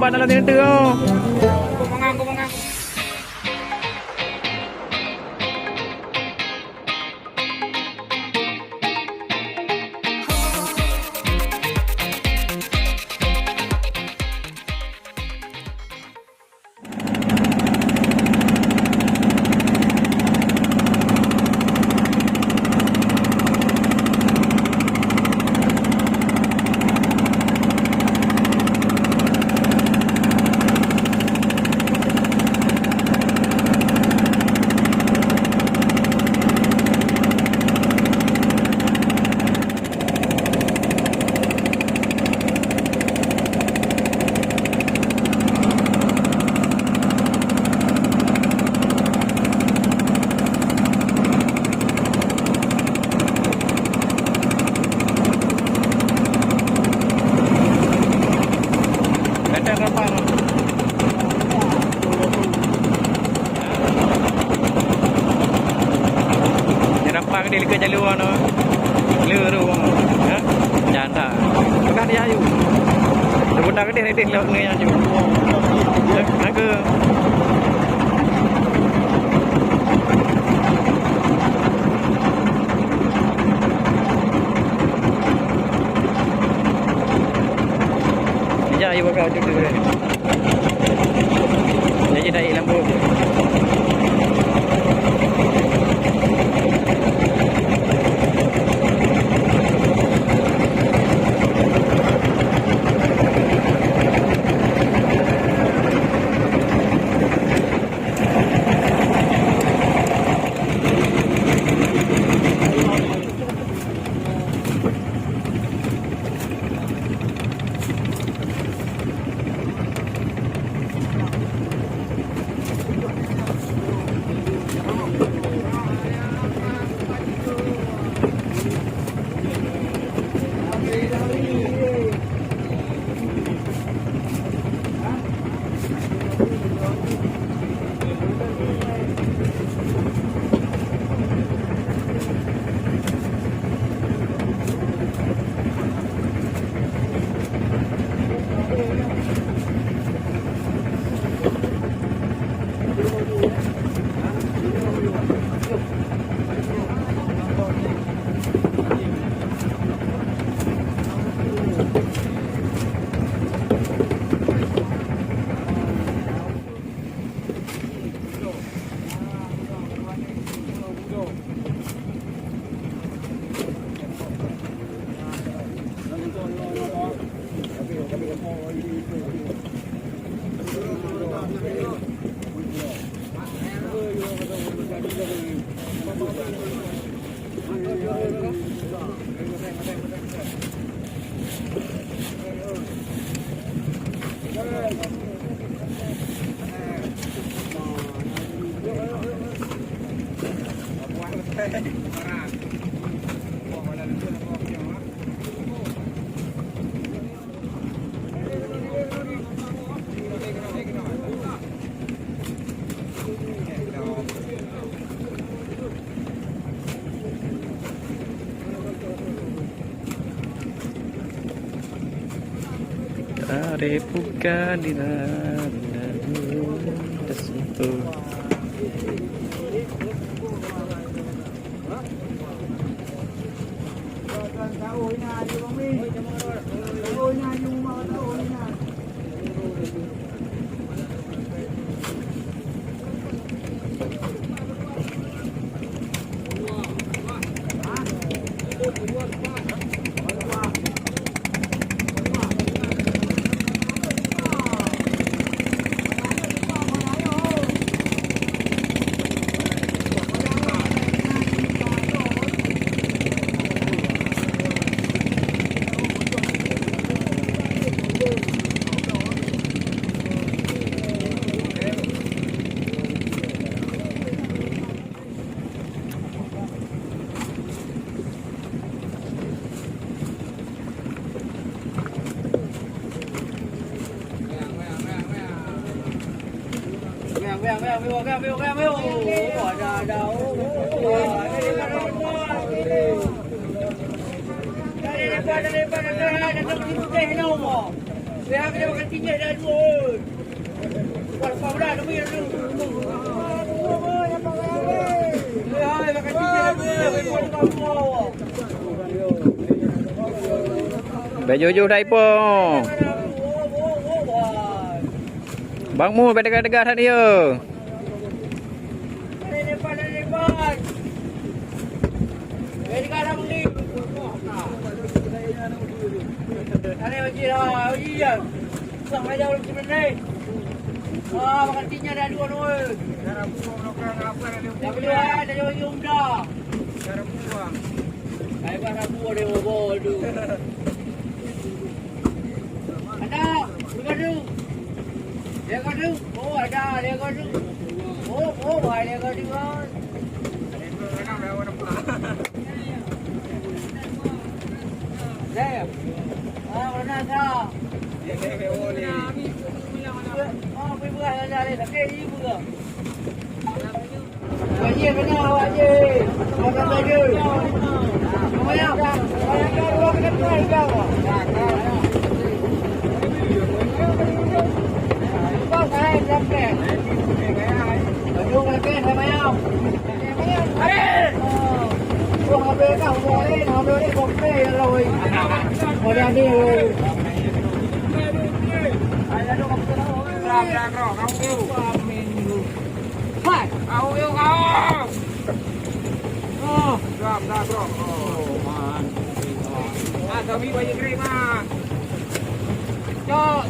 lebat dalam teater tu. Kumangang. Rapang dia ke jalur no. Luru. Ha? Janda. Bukan dia ayu. Budak dia ready lewat ni ayu. Naga. Dia ayu bakal tu. Jadi dah lampu. Are bukan di tersentuh. Biar kita makan tinggal dah dua. Buat apa dah demi dulu. Hai makan tinggal dah. Buat apa? Bejojo dah ipong. Bang Mu dekat-dekat dah dia. Lepas. Jadi kadang ni. Ada uji lah, uji ya. Sampai jauh lebih benar. Makan tinggal dah dua dua. Dah beli ada jauh dah. Saya kan buat dia bawa tu. Ada, bukan tu. Dia kan tu. Oh ada, dia kan tu. Oh, baik dia kan tu kan. Saya. Mana dah? Pergi buat dah ni. Tak kira ibu ke? Wajib kena wajib. Makan baju. Semuanya. Dua kena try kau. Kau saya sampai. Baju lagi sama yang. Aduh. Kau habis kau boleh, habis ni kau pay rồi. Kau dah ni. Ra rõ không yêu. Phải. Không yêu không. Ra rõ. Tao bị vậy cái mà. Cho.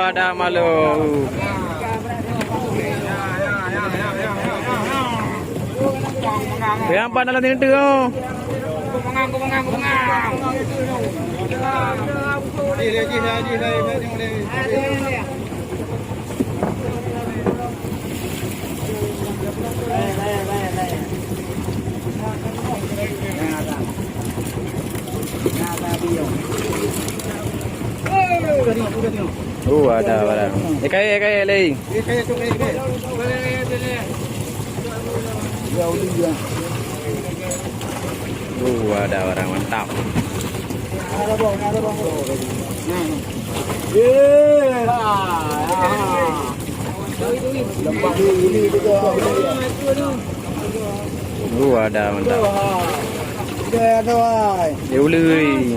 Ada malu. Yang apa dalam ini tu? Kumangang. Ada barang. Ikai lagi. Ada barang mantap. Ada bang. Ada mantap. Dah ada ai. Dia ului.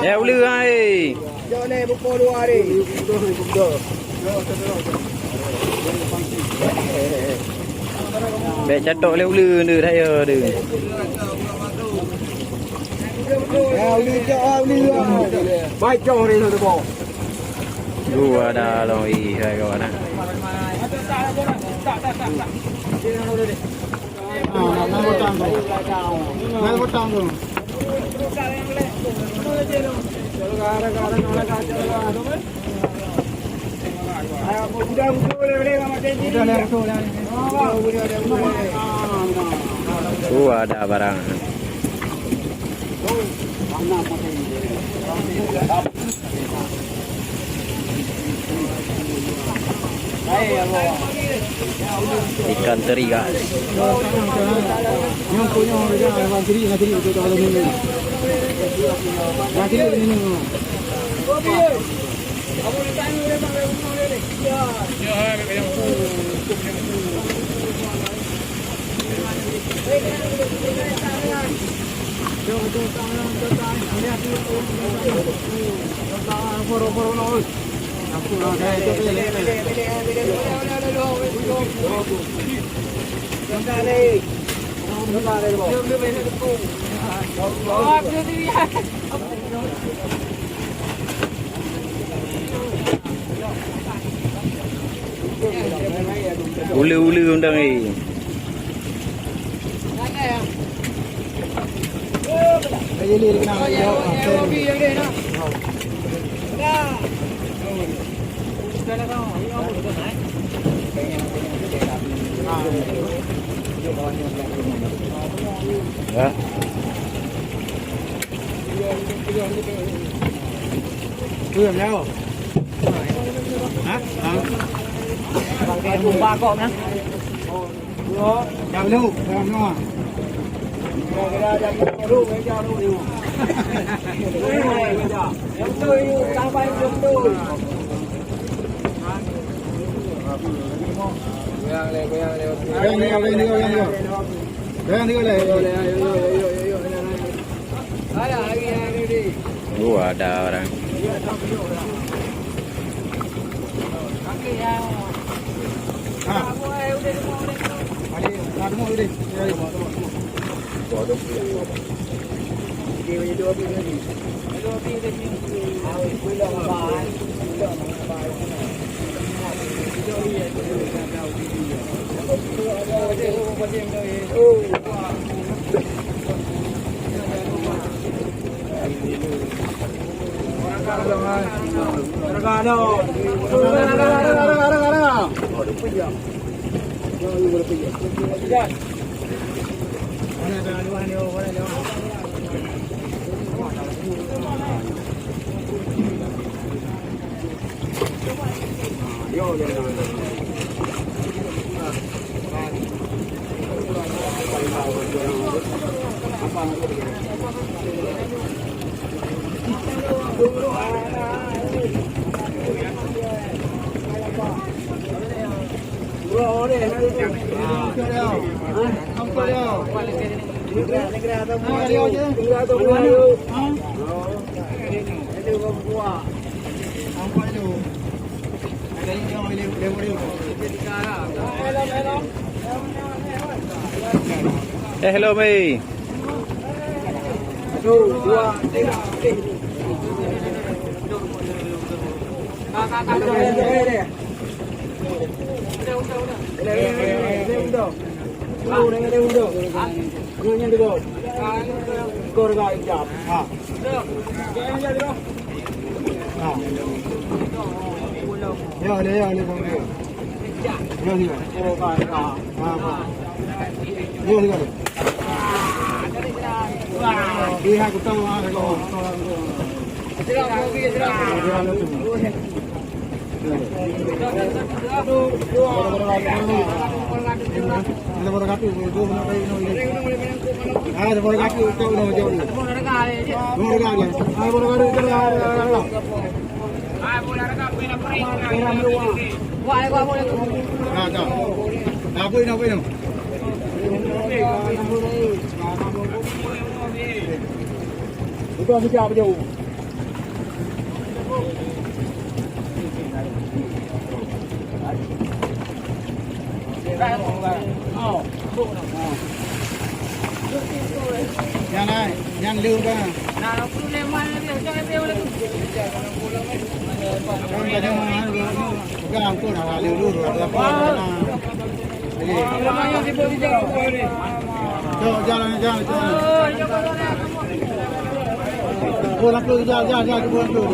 Ya uli ai. Jom ni pukul 2 hari. Bek catok le uli ni saya dia. Ya uli. Baik jom ni tu bang. Ada loi hai kawan ah. Nak potong tu. Ada barang. Ikan teri guys. Yang punya orang teri itu kalau ni. Yang teri ini. Abu ditanya dia sampai rumah dia ni. Ya. Ulu undang ni. Ya. Làm nhau hả? Bằng cái cùng 3 cọng nhá. Chào lưu, làm nhau. Ada orang. Hello Mei. Yan này, yan lưu ra. Nào cứ lên mai cho em yêu lên. Cái làm tôi là lưu lưu rồi là có là. Cho. Cô lắc lưu ra cái buôn lưu.